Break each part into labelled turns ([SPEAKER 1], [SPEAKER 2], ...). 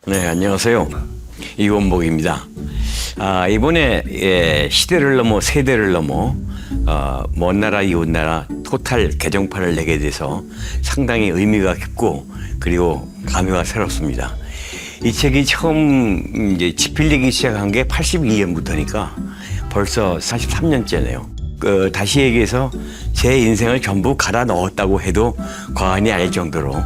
[SPEAKER 1] 네, 안녕하세요. 이원복입니다. 이번에 시대를 넘어 세대를 넘어 먼 나라 이웃 나라 토탈 개정판을 내게 돼서 상당히 의미가 깊고 그리고 감회가 새롭습니다. 이 책이 처음 이제 집필되기 시작한 게 82년부터니까 벌써 43년째네요. 다시 얘기해서 제 인생을 전부 갈아 넣었다고 해도 과언이 아닐 정도로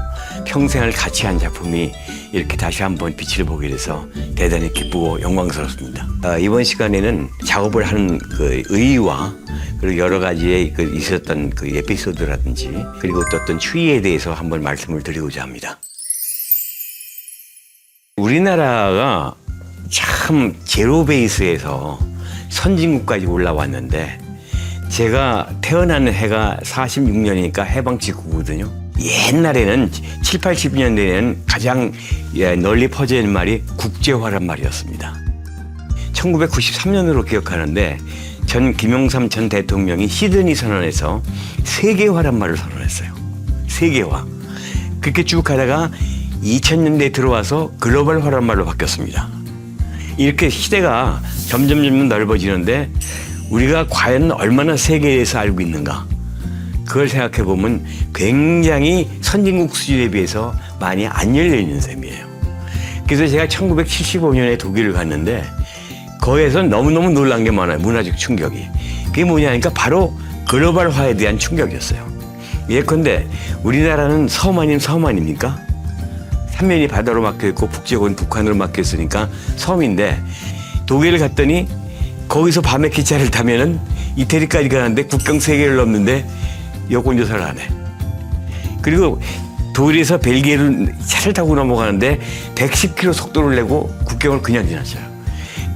[SPEAKER 1] 평생을 같이 한 작품이 이렇게 다시 한번 빛을 보게 돼서 대단히 기쁘고 영광스럽습니다. 이번 시간에는 작업을 하는 그 의의와 그리고 여러 가지의 있었던 그 에피소드라든지 그리고 또 어떤 추이에 대해서 한번 말씀을 드리고자 합니다. 우리나라가 참 제로 베이스에서 선진국까지 올라왔는데 제가 태어나는 해가 46년이니까 해방 직후거든요. 옛날에는 7, 80년대에는 가장 널리 퍼져 있는 말이 국제화란 말이었습니다. 1993년으로 기억하는데 전 김영삼 전 대통령이 시드니 선언에서 세계화란 말을 선언했어요. 세계화. 그렇게 쭉 가다가 2000년대에 들어와서 글로벌화란 말로 바뀌었습니다. 이렇게 시대가 점점 넓어지는데 우리가 과연 얼마나 세계에 대해서 알고 있는가? 그걸 생각해 보면 굉장히 선진국 수준에 비해서 많이 안 열려 있는 셈이에요. 그래서 제가 1975년에 독일을 갔는데 거기에서 너무너무 놀란 게 많아요. 문화적 충격이. 그게 뭐냐니까 바로 글로벌화에 대한 충격이었어요. 예컨대 우리나라는 섬 아닌 섬 아닙니까? 삼면이 바다로 막혀 있고 북쪽은 북한으로 막혀 있으니까 섬인데 독일을 갔더니 거기서 밤에 기차를 타면은 이태리까지 가는데 국경 3개를 넘는데 여권조사를 안 해. 그리고 독일에서 벨기에를 차를 타고 넘어가는데 110km 속도를 내고 국경을 그냥 지나쳐요.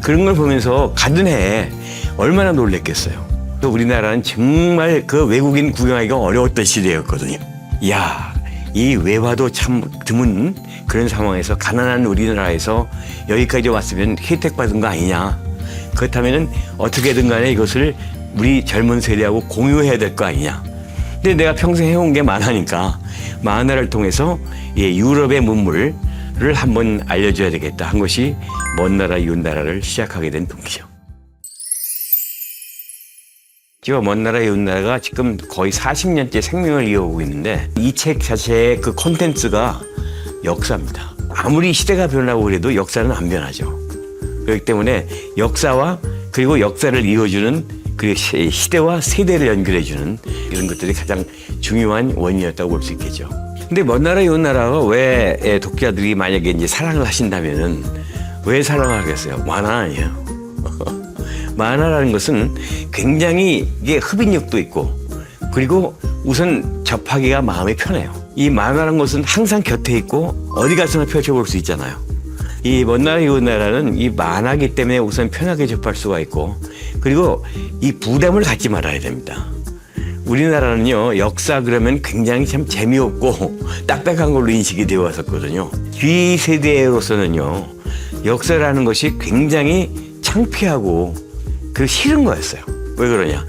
[SPEAKER 1] 그런 걸 보면서 가던 해에 얼마나 놀랬겠어요. 또 우리나라는 정말 그 외국인 구경하기가 어려웠던 시대였거든요. 이야, 이 외화도 참 드문 그런 상황에서 가난한 우리나라에서 여기까지 왔으면 혜택 받은 거 아니냐. 그렇다면 어떻게든 간에 이것을 우리 젊은 세대하고 공유해야 될 거 아니냐. 근데 내가 평생 해온 게 만화니까 만화를 통해서 유럽의 문물을 한번 알려줘야 되겠다 한 것이 먼 나라 이웃 나라를 시작하게 된 동기죠. 지금 먼 나라 이웃 나라가 지금 거의 40년째 생명을 이어오고 있는데 이 책 자체의 그 콘텐츠가 역사입니다. 아무리 시대가 변하고 그래도 역사는 안 변하죠. 그렇기 때문에 역사와 그리고 역사를 이어주는 그 시대와 세대를 연결해주는 이런 것들이 가장 중요한 원인이었다고 볼 수 있겠죠. 근데 먼 나라 이웃 나라가 왜 독자들이 만약에 이제 사랑을 하신다면은 왜 사랑을 하겠어요? 만화 아니에요. 만화라는 것은 굉장히 이게 흡인력도 있고 그리고 우선 접하기가 마음이 편해요. 이 만화라는 것은 항상 곁에 있고 어디 가서나 펼쳐볼 수 있잖아요. 이 먼 나라 이웃 나라는 이 만화기 때문에 우선 편하게 접할 수가 있고 그리고 이 부담을 갖지 말아야 됩니다. 우리나라는요 역사 그러면 굉장히 참 재미없고 딱딱한 걸로 인식이 되어 왔었거든요. 뒤 세대로서는요 역사라는 것이 굉장히 창피하고 그 싫은 거였어요. 왜 그러냐?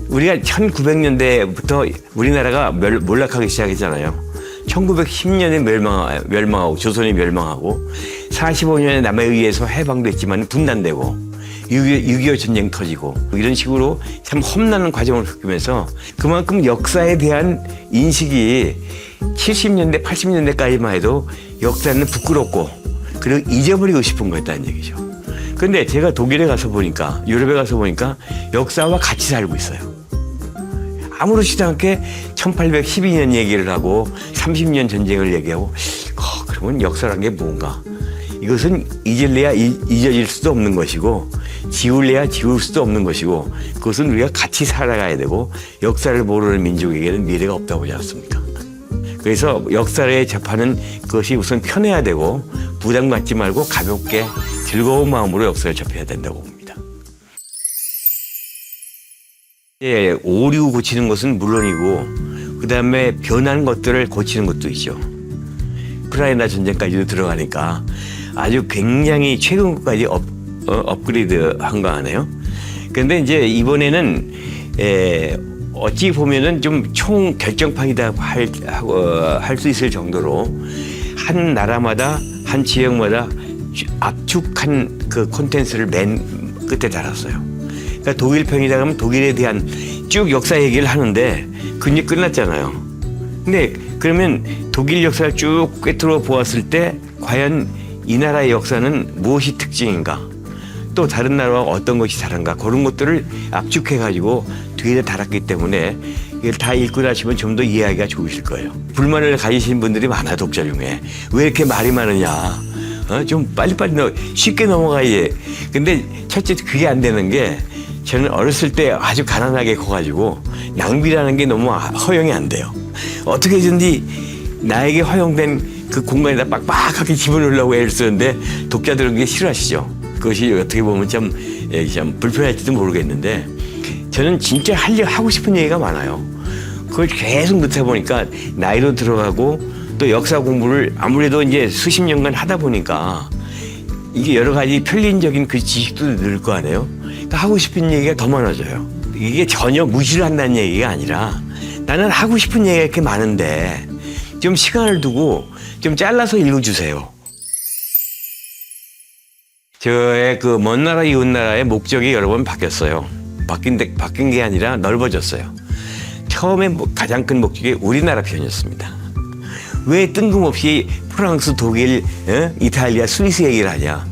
[SPEAKER 1] 우리가 1900년대부터 우리나라가 몰락하기 시작했잖아요. 1910년에 멸망하고 조선이 멸망하고 45년에 남에 의해서 해방됐지만 분단되고 6.25 전쟁 터지고 이런 식으로 참 험난한 과정을 겪으면서 그만큼 역사에 대한 인식이 70년대 80년대까지만 해도 역사는 부끄럽고 그리고 잊어버리고 싶은 거였다는 얘기죠. 그런데 제가 독일에 가서 보니까 유럽에 가서 보니까 역사와 같이 살고 있어요. 아무렇지도 않게 1812년 얘기를 하고 30년 전쟁을 얘기하고 그러면 역사란 게 뭔가? 이것은 잊을래야 잊어질 수도 없는 것이고 지울래야 지울 수도 없는 것이고 그것은 우리가 같이 살아가야 되고 역사를 모르는 민족에게는 미래가 없다고 하지 않습니까? 그래서 역사에 접하는 것이 우선 편해야 되고 부담 갖지 말고 가볍게 즐거운 마음으로 역사를 접해야 된다고 봅니다. 오류 고치는 것은 물론이고 그 다음에 변한 것들을 고치는 것도 있죠. 우크라이나 전쟁까지도 들어가니까 아주 굉장히 최근 것까지 업그레이드 한 거 아니에요? 그런데 이제 이번에는 어찌 보면은 좀 총 결정판이다 할 수 있을 정도로 한 나라마다 한 지역마다 압축한 그 콘텐츠를 맨 끝에 달았어요. 그러니까 독일 편이다 그러면 독일에 대한 쭉 역사 얘기를 하는데 그게 끝났잖아요. 근데 그러면 독일 역사를 쭉 꿰뚫어 보았을 때 과연 이 나라의 역사는 무엇이 특징인가? 또 다른 나라와 어떤 것이 다른가? 그런 것들을 압축해가지고 뒤에 달았기 때문에 이걸 다 읽고 나시면 좀 더 이해하기가 좋으실 거예요. 불만을 가지신 분들이 많아, 독자 중에. 왜 이렇게 말이 많으냐? 좀 빨리빨리 쉽게 넘어가야지. 근데 첫째 그게 안 되는 게 저는 어렸을 때 아주 가난하게 커가지고 낭비라는 게 너무 허용이 안 돼요. 어떻게든지 나에게 허용된 그 공간에다 빡빡하게 집어넣으려고 애를 쓰는데 독자들은 그게 싫어하시죠. 그것이 어떻게 보면 참 불편할지도 모르겠는데 저는 진짜 하고 싶은 얘기가 많아요. 그걸 계속 넣다 보니까 나이도 들어가고 또 역사 공부를 아무래도 이제 수십 년간 하다 보니까 이게 여러 가지 편린적인 그 지식도 늘 거 아니에요. 그러니까 하고 싶은 얘기가 더 많아져요. 이게 전혀 무시를 한다는 얘기가 아니라 나는 하고 싶은 얘기가 이렇게 많은데 좀 시간을 두고 좀 잘라서 읽어주세요. 저의 그 먼 나라 이웃 나라의 목적이 여러 번 바뀌었어요. 바뀐 게 아니라 넓어졌어요. 처음에 가장 큰 목적이 우리나라 편이었습니다. 왜 뜬금없이 프랑스, 독일, 이탈리아, 스위스 얘기를 하냐.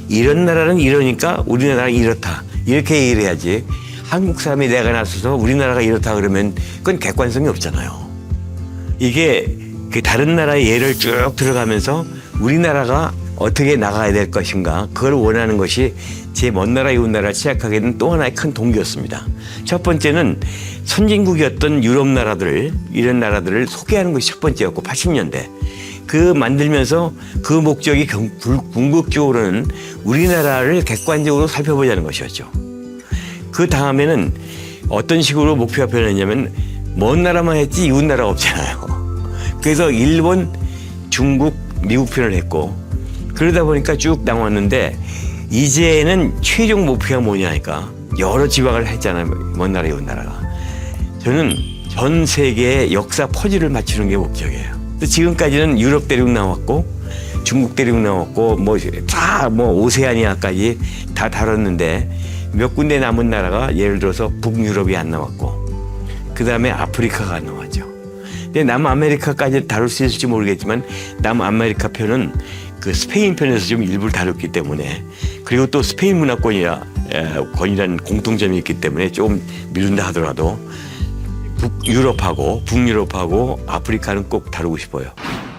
[SPEAKER 1] 이런 나라는 이러니까 우리나라는 이렇다. 이렇게 얘기를 해야지. 한국 사람이 내가 나서서 우리나라가 이렇다 그러면 그건 객관성이 없잖아요. 이게 그 다른 나라의 예를 쭉 들어가면서 우리나라가 어떻게 나가야 될 것인가 그걸 원하는 것이 제 먼 나라 이웃 나라를 시작하게 된 또 하나의 큰 동기였습니다. 첫 번째는 선진국이었던 유럽 나라들 이런 나라들을 소개하는 것이 첫 번째였고 80년대 그 만들면서 그 목적이 궁극적으로는 우리나라를 객관적으로 살펴보자는 것이었죠. 그 다음에는 어떤 식으로 목표가 변했냐면 먼 나라만 했지 이웃 나라가 없잖아요. 그래서 일본, 중국, 미국 편을 했고 그러다 보니까 쭉 나왔는데 이제는 최종 목표가 뭐냐니까 여러 지방을 했잖아요. 먼 나라 이웃 나라가. 저는 전 세계의 역사 퍼즐을 맞추는 게 목적이에요. 지금까지는 유럽 대륙 나왔고 중국 대륙 나왔고 다 오세아니아까지 다 다뤘는데 몇 군데 남은 나라가 예를 들어서 북유럽이 안 나왔고 그 다음에 아프리카가 안 나왔죠. 근데 남아메리카까지 다룰 수 있을지 모르겠지만 남아메리카 편은 그 스페인 편에서 좀 일부를 다뤘기 때문에 그리고 또 스페인 문화권이라는 공통점이 있기 때문에 조금 미룬다 하더라도 북유럽하고 아프리카는 꼭 다루고 싶어요.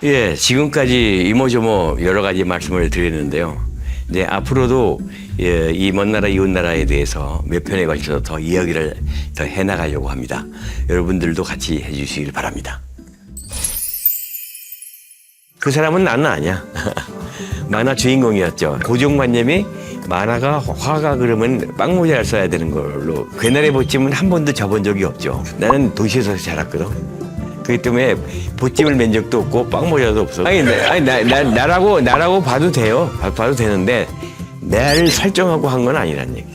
[SPEAKER 1] 예, 지금까지 이모저모 여러 가지 말씀을 드렸는데요. 이제 앞으로도 이 먼 나라 이웃 나라에 대해서 몇 편에 걸쳐서 더 이야기를 더 해나가려고 합니다. 여러분들도 같이 해주시길 바랍니다. 그 사람은 나는 아니야. 만화 주인공이었죠. 고정관념이 만화가 화가 그러면 빵모자를 써야 되는 걸로 괴날의 보찜은 한 번도 접은 적이 없죠. 나는 도시에서 자랐거든. 그렇기 때문에 보찜을 맨 적도 없고 빵모자도 없어. 나라고 봐도 돼요. 봐도 되는데 나를 설정하고 한 건 아니란 얘기.